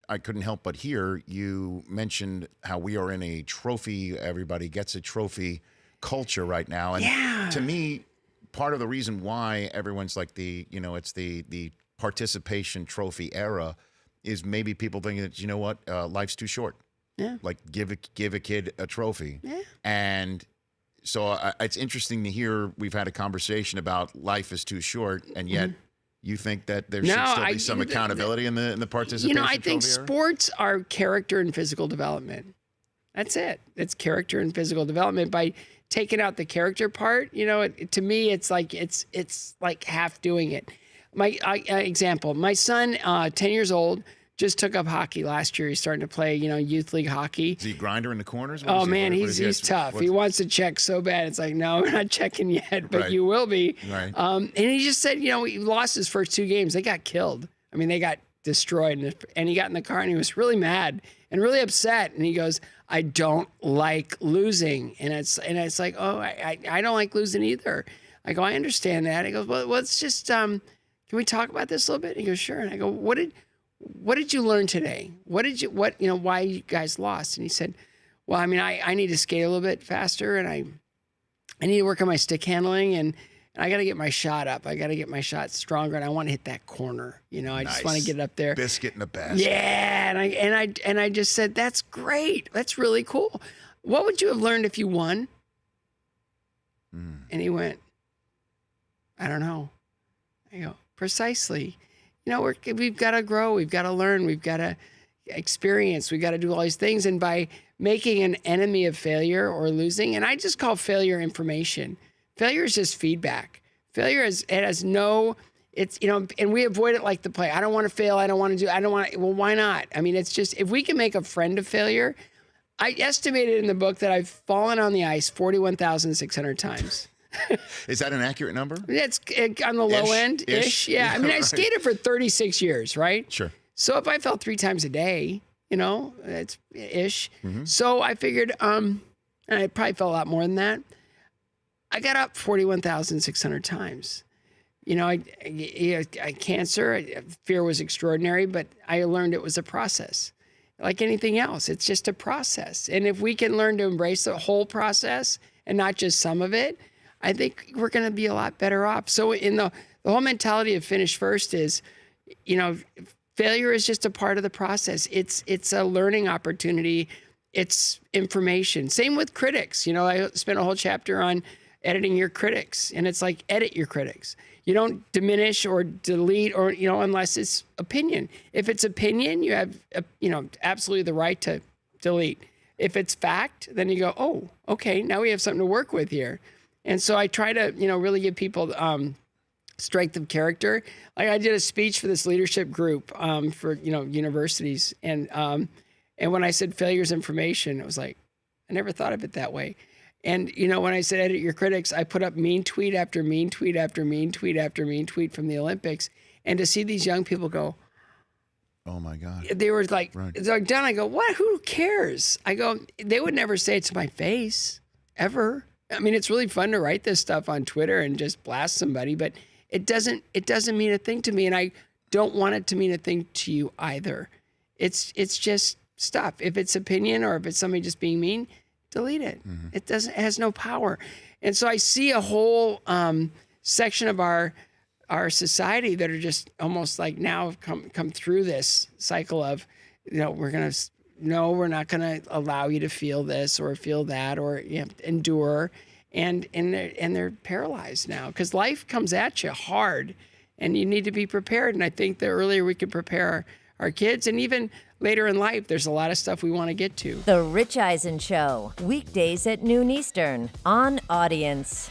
I couldn't help but hear you mentioned how we are in a trophy, everybody gets a trophy culture right now. And to me, part of the reason why everyone's like it's the participation trophy era is maybe people thinking that, you know what, life's too short. Yeah. Like give a kid a trophy. Yeah. And so it's interesting to hear we've had a conversation about life is too short, and yet you think that there should still be some accountability in the participation trophy I think era? sports are character and physical development. That's it. It's character and physical development. By taking out the character part, to me, it's like half doing it. Example, my son, 10 years old, just took up hockey last year. He's starting to play, youth league hockey. Is he a grinder in the corners? Oh, man, he's tough. He wants to check so bad. It's like, no, we're not checking yet, but you will be. Right. And he just said, he lost his first 2 games. They got killed. I mean, they got destroyed. And he got in the car and he was really mad and really upset. And he goes, I don't like losing. And it's like, oh, I don't like losing either. I go, I understand that. He goes, well, let's just, can we talk about this a little bit? He goes, sure. And I go, what did you learn today? Why you guys lost? And he said, well, I mean, I need to skate a little bit faster, and I need to work on my stick handling, and I got to get my shot up. I got to get my shot stronger, and I want to hit that corner. I just want to get it up there. Biscuit in the basket. Yeah, and I just said, that's great. That's really cool. What would you have learned if you won? And he went, I don't know. I go, precisely. We've got to grow. We've got to learn. We've got to experience. We've got to do all these things. And by making an enemy of failure or losing, and I just call failure information. Failure is just feedback. Failure has no, and we avoid it like the play. I don't want to fail. Well, why not? I mean, it's just, if we can make a friend of failure, I estimated in the book that I've fallen on the ice 41,600 times. Is that an accurate number? It's on the low end ish. Yeah. I mean, I skated for 36 years, right? Sure. So if I fell 3 times a day, it's ish. So I figured, and I probably fell a lot more than that. I got up 41,600 times. I cancer, fear was extraordinary, but I learned it was a process. Like anything else, it's just a process. And if we can learn to embrace the whole process and not just some of it, I think we're going to be a lot better off. So in the whole mentality of finish first is, failure is just a part of the process. It's a learning opportunity. It's information. Same with critics. I spent a whole chapter on editing your critics, and it's like, edit your critics. You don't diminish or delete or, unless it's opinion. If it's opinion, you have, absolutely the right to delete. If it's fact, then you go, oh, okay, now we have something to work with here. And so I try to, really give people strength of character. Like I did a speech for this leadership group for, universities. And when I said failure's information, it was like, I never thought of it that way. And, when I said edit your critics, I put up mean tweet after mean tweet after mean tweet after mean tweet from the Olympics. And to see these young people go, oh my God. They were like, It's like done. I go, what? Who cares? I go, they would never say it to my face, ever. I mean, it's really fun to write this stuff on Twitter and just blast somebody, but it doesn't mean a thing to me, and I don't want it to mean a thing to you either. It's just stuff. If it's opinion or if it's somebody just being mean, delete it. It has no power. And so I see a whole section of our society that are just almost like now come through this cycle of, we're not going to allow you to feel this or feel that or endure. And they're paralyzed now because life comes at you hard and you need to be prepared. And I think the earlier we can prepare our kids, and even later in life, there's a lot of stuff we want to get to. The Rich Eisen Show, weekdays at noon Eastern on Audience.